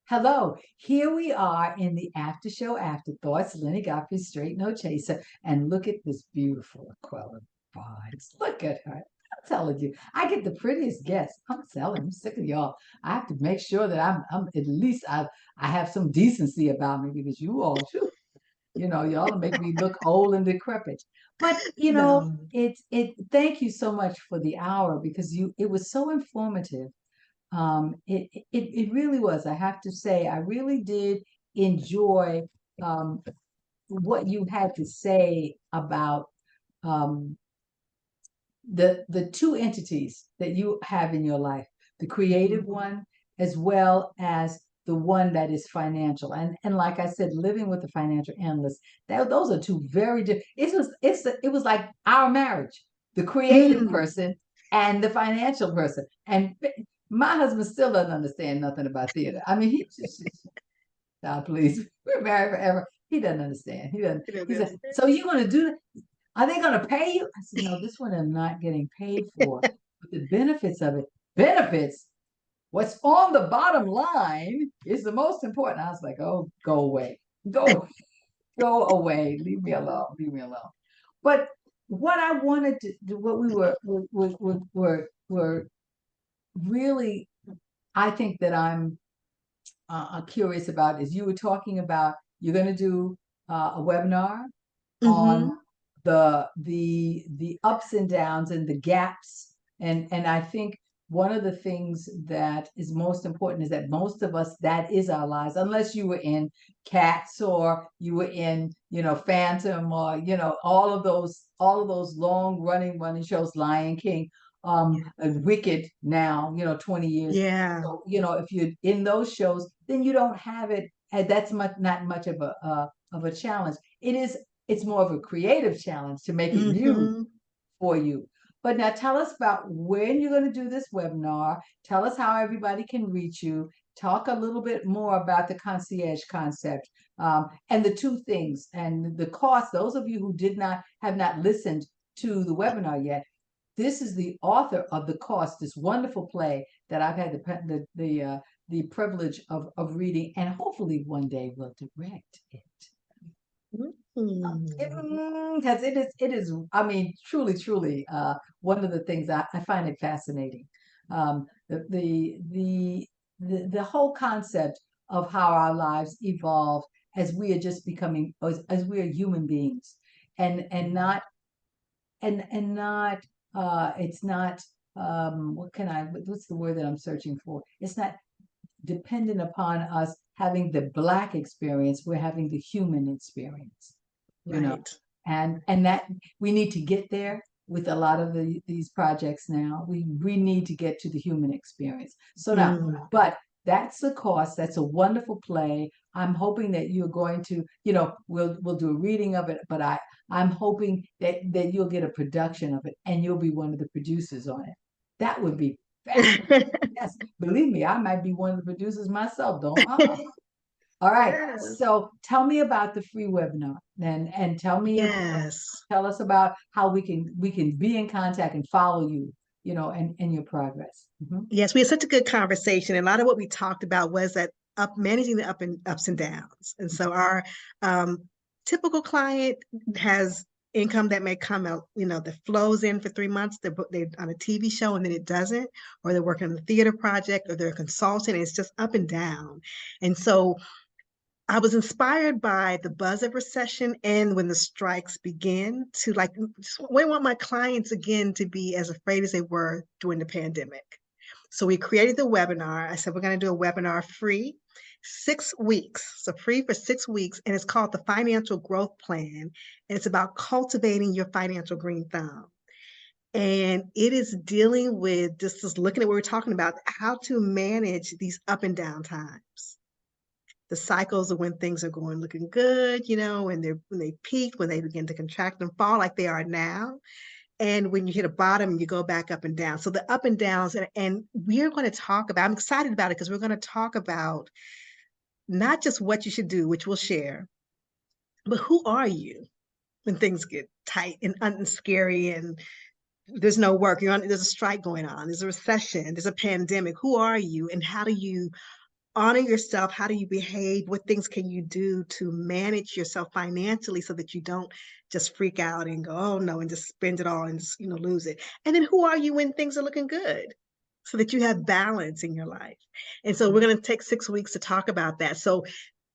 Hello, here we are in the after show afterthoughts. Lenny Godfrey, straight no chaser, and look at this beautiful Aquila Barnes. Look at her. I'm telling you, I get the prettiest guests. I'm telling you, I'm sick of y'all. I have to make sure that I'm at least I have some decency about me because you all too. Y'all make me look old and decrepit. But No. thank you so much for the hour because it was so informative. It really was. I have to say, I really did enjoy um, what you had to say about um, the two entities that you have in your life, the creative Mhm. one as well as the one that is financial. And like I said, living with a financial analyst, those are two very different. It was like our marriage, the creative Mm. person and the financial person. And my husband still doesn't understand nothing about theater. I mean, he just God, please, we're married forever. He doesn't understand. He doesn't. It He said, is. "So you're going to do that? Are they going to pay you?" I said, "No, this one I'm not getting paid for. But the benefits of it, benefits. What's on the bottom line is the most important." I was like, "Oh, go away, go, go away, leave me alone, leave me alone." But what I wanted to, what we were really, I think that I'm curious about is you were talking about you're going to do a webinar on Hmm. the ups and downs and the gaps, and I think one of the things that is most important is that most of us, that is our lives, unless you were in Cats or you were in Phantom, or all of those long running shows, Lion King, and Wicked now, 20 years. Yeah. So if you're in those shows, then you don't have it, and that's not much of a challenge. It's more of a creative challenge to make it new Hmm. for you. But now tell us about when you're going to do this webinar. Tell us how everybody can reach you. Talk a little bit more about the concierge concept, and the two things and the cost. Those of you who have not listened to the webinar yet, this is the author of The Cost, this wonderful play that I've had the privilege of reading, and hopefully one day will direct it. Mm. Because it is, I mean, truly, one of the things I find it fascinating. The whole concept of how our lives evolve as we are just becoming, as we are human beings, and not and not it's not what's the word that I'm searching for? It's not dependent upon us having the Black experience. We're having the human experience, you know, Right. and that we need to get there with a lot of these projects now. We need to get to the human experience. So now, Mm. but that's the cost. That's a wonderful play. I'm hoping that you're going to, we'll do a reading of it, but I'm hoping that you'll get a production of it and you'll be one of the producers on it. That would be fabulous. Yes, believe me, I might be one of the producers myself. Don't. All right. Yes. So tell me about the free webinar, and Yes. tell us about how we can be in contact and follow you, and your progress. Mhm. Yes, we had such a good conversation. And a lot of what we talked about was that managing the ups and downs. And so our um, typical client has income that may come out, that flows in for 3 months. They're on a TV show and then it doesn't, or they're working on a theater project, or they're a consultant. And it's just up and down. And so I was inspired by the buzz of recession and when the strikes begin to we want my clients again to be as afraid as they were during the pandemic. So we created the webinar. I said, we're going to do a webinar free, 6 weeks. So free for 6 weeks. And it's called the Financial Growth Plan. And it's about cultivating your financial green thumb. And it is dealing with just looking at what we're talking about, how to manage these up and down times, the cycles of when things are going looking good, when they peak, when they begin to contract and fall like they are now, and when you hit a bottom, you go back up and down. So the up and downs, and we're going to talk about. I'm excited about it because we're going to talk about not just what you should do, which we'll share, but who are you when things get tight and scary and there's no work. There's a strike going on. There's a recession. There's a pandemic. Who are you, and how do you honor yourself. How do you behave? What things can you do to manage yourself financially so that you don't just freak out and go, oh no, and just spend it all and just, lose it. And then who are you when things are looking good? So that you have balance in your life. And so we're going to take 6 weeks to talk about that. So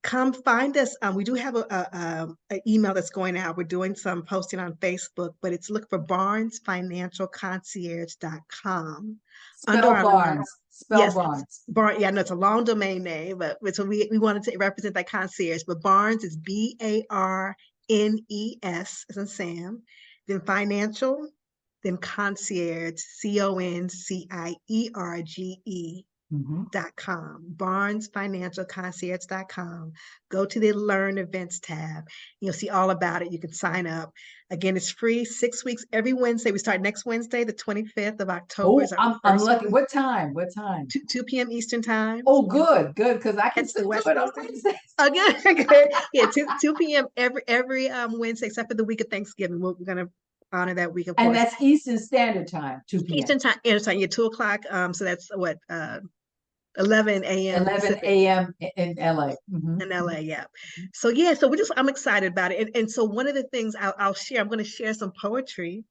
come find us. We do have a email that's going out. We're doing some posting on Facebook, but it's look for barnesfinancialconcierge.com under Spell our line. Barnes. Spell Yes, Barnes. Yeah, no, it's a long domain name, but so we wanted to represent that concierge. But Barnes is BARNES, as in Sam, then financial, then concierge, CONCIERGE Mhm. .com, barnesfinancialconcierge.com. Go to the Learn Events tab. You'll see all about it. You can sign up. Again, it's free, 6 weeks, every Wednesday. We start next Wednesday, the 25th of October Oh, is our I'm first lucky. one. What time? What time? 2 p.m. Eastern time. Oh, good, good, because I can That's the still do West it on Coast time. Wednesdays. Oh, good, good. Yeah, 2 p.m. every Wednesday, except for the week of Thanksgiving. We're gonna honor that week, of And course. that's Eastern Standard Time, 2 p.m. Eastern time, yeah, 2 o'clock. So that's what 11 a.m. 11 Pacific. a.m. in LA. Mhm. In LA, yeah. So yeah, so I'm excited about it. And so one of the things I'll share, I'm going to share some poetry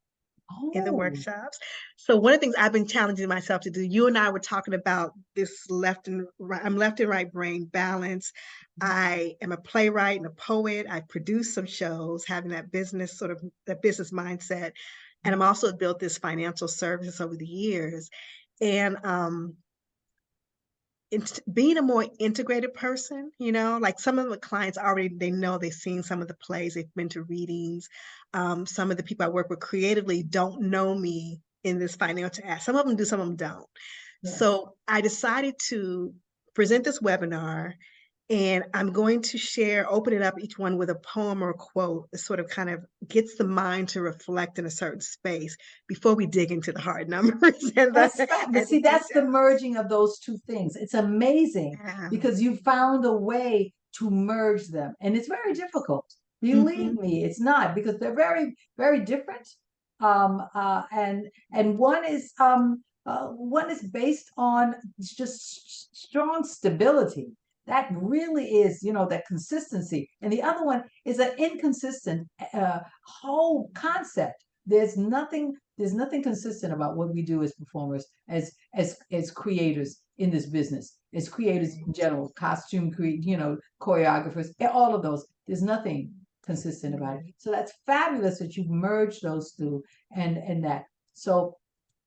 in the Oh, workshops. So one of the things I've been challenging myself to do, you and I were talking about this left and right, I'm left and right brain balance. I am a playwright and a poet. I produce some shows, having that business mindset. And I'm also built this financial services over the years. And it's being a more integrated person, like some of the clients already, they know they've seen some of the plays, they've been to readings. Some of the people I work with creatively don't know me in this financial aspect. Some of them do, some of them don't. yes. So I decided to present this webinar, and I'm going to open it up, each one with a poem or a quote that sort of kind of gets the mind to reflect in a certain space before we dig into the hard numbers and That's fabulous. the See, that's the details. merging of those two things. It's amazing Yeah. because you found a way to merge them. And it's very difficult. Believe Mhm. me, it's not because they're very, very different. And one is based on just strong stability. That really is, that consistency. And the other one is an inconsistent whole concept. There's nothing consistent about what we do as performers, as creators in this business, as creators in general, choreographers, all of those. There's nothing consistent about it. So that's fabulous that you've merged those two and that. So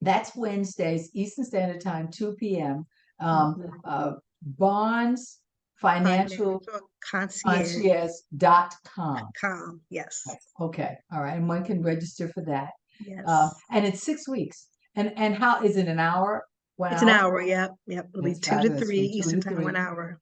that's Wednesdays, Eastern Standard Time, 2 p.m. Bonds Financial Financial concierge. Concierge.com. Yes. Okay, all right, and one can register for that. Yes. And it's 6 weeks. And how is it an hour? One It's an hour? hour. Yep. It'll be That's 2 to fabulous 3 from two Eastern to time, 1 three. hour.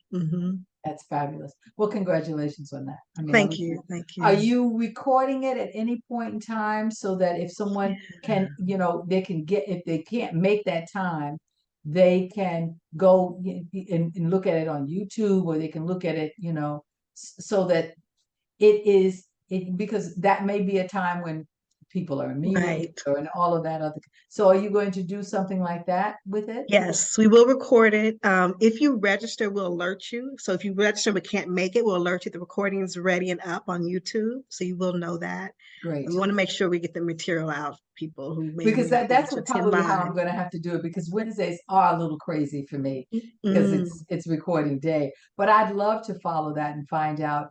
That's fabulous. Well, congratulations on that. I mean, Thank you. Thank are you. you recording it at any point in time so that if someone can, they can if they can't make that time, they can go and look at it on YouTube, or they can look at it, so that because that may be a time when people are in meetings Right. or and all of that other. So are you going to do something like that with it? Yes, we will record it. If you register, we'll alert you. So if you register but can't make it, we'll alert you the recording is ready and up on YouTube. So you will know that. Great. We want to make sure we get the material out to people who may or may Because not be able that's to attend probably how live. I'm going to have to do it, because Wednesdays are a little crazy for me because Mm, it's recording day. But I'd love to follow that and find out,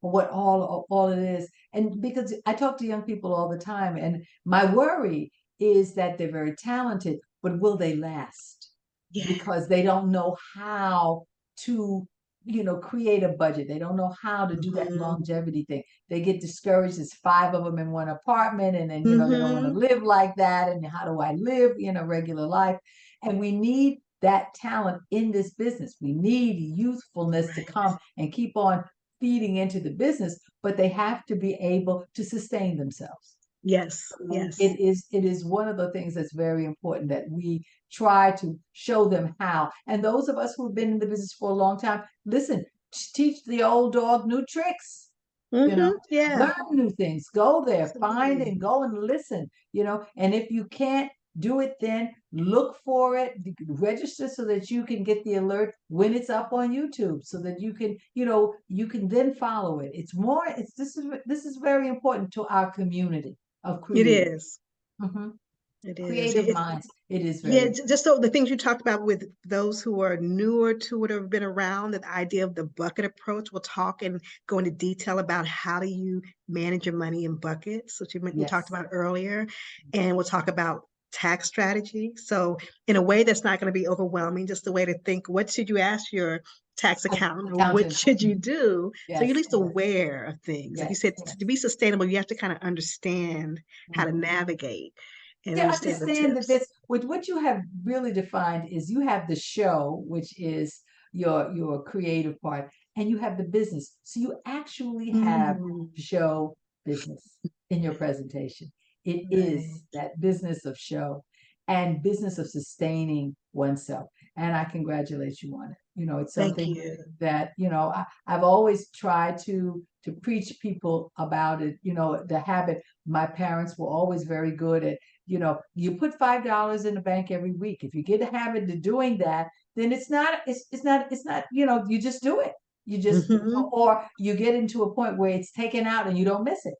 what all it is. And because I talk to young people all the time, and my worry is that they're very talented, but will they last? yeah. Because they don't know how to create a budget. They don't know how to do that Mhm. longevity thing. They get discouraged. There's 5 of them in one apartment, and then they don't want to Mhm. live like that. And how do I live a regular life? And we need that talent in this business. We need youthfulness to Right. come and keep on feeding into the business, but they have to be able to sustain themselves. Yes. Yes. It is one of the things that's very important, that we try to show them how. And those of us who've been in the business for a long time, listen, teach the old dog new tricks. you know Yeah. Learn new things, go there, find Absolutely. and go and listen. And if you can't do it then, look for it, register so that you can get the alert when it's up on YouTube, so that you can, you can then follow it. It's more, this is very important to our community of It creators. is. Mhm. It is. Creative minds. It is Yeah, very. just so the things you talked about with those who are newer to it or have been around, the idea of the bucket approach, we'll talk and go into detail about how do you manage your money in buckets, which we talked Yes. about earlier, and we'll talk about tax strategy. So in a way that's not going to be overwhelming, just a way to think, what should you ask your tax accountant or what Accountant. should you do? So you're at Yes. least aware of things. Like you Yes. said, Yes. to be sustainable, you have to kind of understand how to Mhm. navigate and Yeah, understand the understand that tips. this, with what you have really defined is you have the show, which is your creative part, and you have the business. So you actually have Mm, show business in your presentation. It right. is that business of show and business of sustaining oneself. And I congratulate you on it. It's Thank something you. that, I've always tried to preach people about it, the habit. My parents were always very good at, you put $5 in the bank every week. If you get a habit of doing that, then it's not, you just do it. You just, Hmm. or you get into a point where it's taken out and you don't miss it.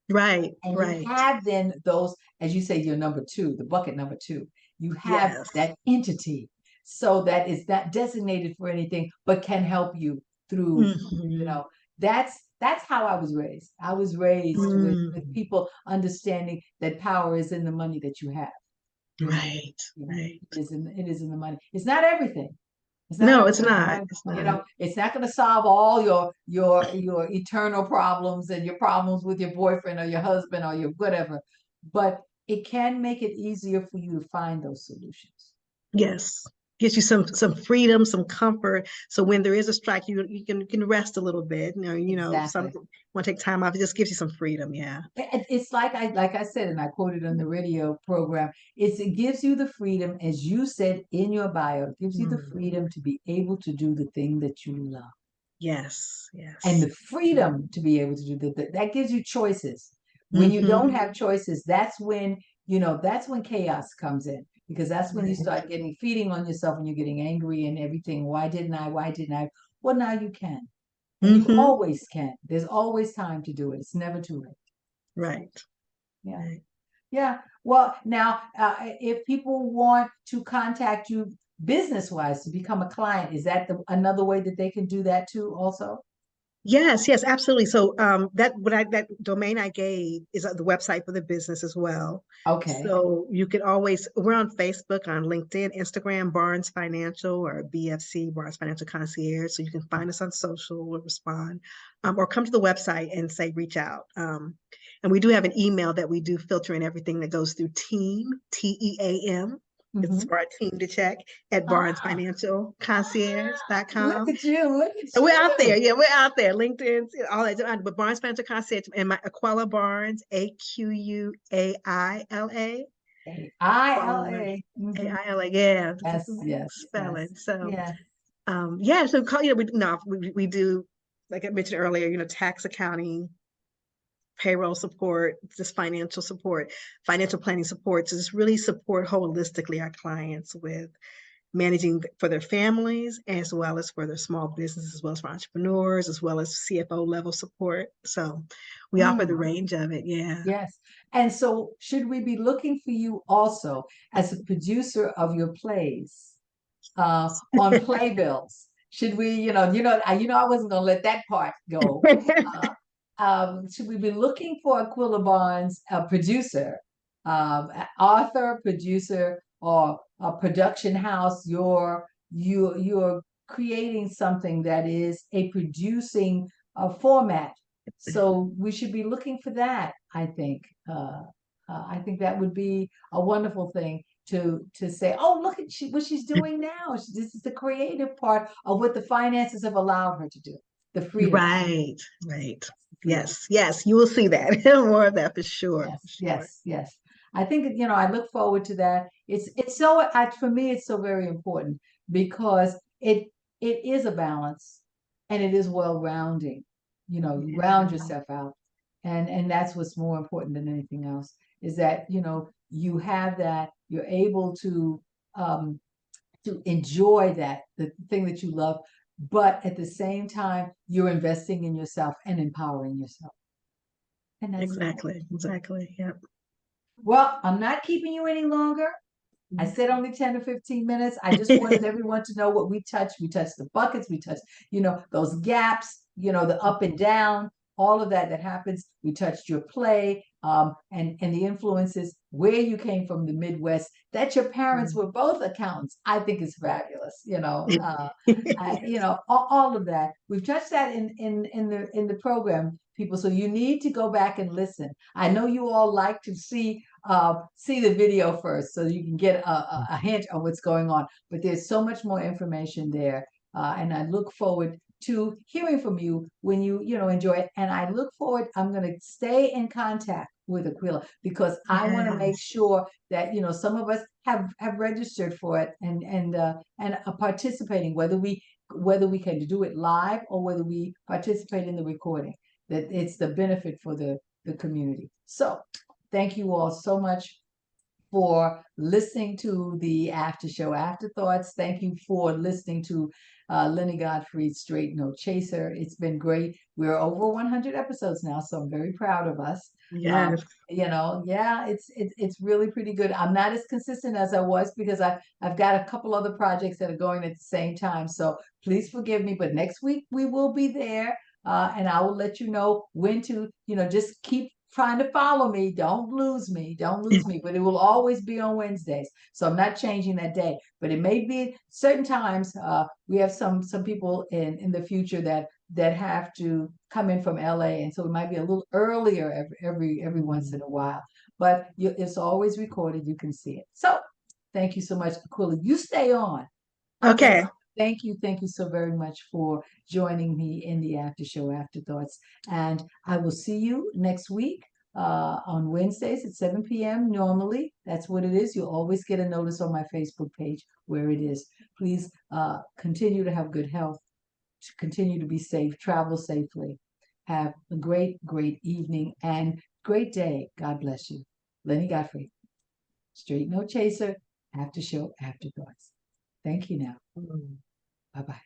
Right, And you right. have then those, as you say, your number two, the bucket number two, you have Yes. that entity. So that is not designated for anything, but can help you through, you Hmm. know, that's how I was raised. I was raised with Mm, people understanding that power is in the money that you have. you know, right, right. it is in the money. It's not everything. It's not No, it's everything. not. It's not. It's not going to solve all your eternal problems and your problems with your boyfriend or your husband or your whatever, but it can make it easier for you to find those solutions. Yes. Gives you some freedom, some comfort. So when there is a strike, you can rest a little bit. Some Exactly. want to take time off. It just gives you some freedom. Yeah. It's like I said, and I quoted on the radio program. It gives you the freedom, as you said in your bio, it gives you the Mm, freedom to be able to do the thing that you love. yes, And yes. the freedom to be able to do that gives you choices. When you don't Hmm. have choices, that's when chaos comes in, because that's when you Right. start feeding on yourself and you're getting angry and everything. Why didn't I? Well, now you can, and you Hmm. always can. There's always time to do it. It's never too late. So, Right. yeah. Right. Yeah. Well, now, if people want to contact you business wise to become a client, is that another way that they can do that too also? Yes, yes, absolutely. So that domain I gave is the website for the business as well. Okay. So you could always we're on Facebook, on LinkedIn, Instagram, Barnes Financial or BFC, Barnes Financial Concierge. So you can find us on social, we'll respond, or come to the website and say reach out. And we do have an email that we do filter in everything that goes through team, TEAM. It's Mhm. for our team to check at Ah, look barnesfinancialconcierge.com. at you. Look at And we're out there. you. Yeah, we're out there. LinkedIn, all that. But Barnes Financial Concierge and my Aquila Barnes, AQUAILA. Barnes, AILA. AILA. Yeah, this is Yes, the yes, yes. spelling. So, Yeah. yeah. So, we no, we do, like I mentioned earlier, tax accounting, payroll support, just financial support, financial planning support. To just really support holistically our clients with managing for their families as well as for their small businesses, as well as for entrepreneurs, as well as CFO level support. So we offer the Mm, range of it. Yeah. yes. And so, should we be looking for you also as a producer of your plays, on playbills? Should we, I wasn't going to let that part go. Uh, should we be looking for Aquila Barnes, a producer, author, producer, or a production house? You're creating something that is a producing format. So we should be looking for that, I think. I think that would be a wonderful thing to say, oh, look at what she's doing now. This is the creative part of what the finances have allowed her to do. The freedom. Right, right. Freedom. Yes, yes, you will see that. More of that for sure. Yes, For sure. yes, yes. I think, I look forward to that. It's so for me it's so very important because it is a balance and it is well rounding. You round Yeah. yourself out. And that's what's more important than anything else is that, you have that you're able to enjoy that, the thing that you love, but at the same time, you're investing in yourself and empowering yourself. And that's Exactly. Yeah. well, I'm not keeping you any longer. I said only 10 to 15 minutes. I just wanted everyone to know what we touched. We touched the buckets, we touched, those gaps, the up and down, all of that happens. We touched your play, and the influences, where you came from, the Midwest, that your parents were both accountants, I think is fabulous. All of that. We've touched that in the program, people. So you need to go back and listen. I know you all like to see the video first so you can get a hint of what's going on. But there's so much more information there. And I look forward to hearing from you when you enjoy it. And I look forward, I'm going to stay in contact with AQUILA, because I want to make sure that, some of us have registered for it and are participating, whether we can do it live or whether we participate in the recording, that it's the benefit for the community. So thank you all so much for listening to the After Show Afterthoughts. Thank you for listening to LYNNIE Godfrey's Straight No Chaser. It's been great. We're over 100 episodes now, so I'm very proud of us. Yes. Yeah, it's really pretty good. I'm not as consistent as I was because I've got a couple other projects that are going at the same time. So please forgive me, but next week we will be there. And I will let you know when to, just keep trying to follow me. Don't lose me. But it will always be on Wednesdays. So I'm not changing that day. But it may be certain times. We have some people in the future that have to come in from LA, and so it might be a little earlier every once in a while. But it's always recorded. You can see it. So thank you so much, AQUILA. You stay on. Okay. Thank you so very much for joining me in the After Show Afterthoughts. And I will see you next week on Wednesdays at 7 p.m. normally. That's what it is. You'll always get a notice on my Facebook page where it is. Please continue to have good health, continue to be safe, travel safely. Have a great evening and great day. God bless you. LYNNIE Godfrey, Straight No Chaser, After Show Afterthoughts. Thank you now. Bye-bye.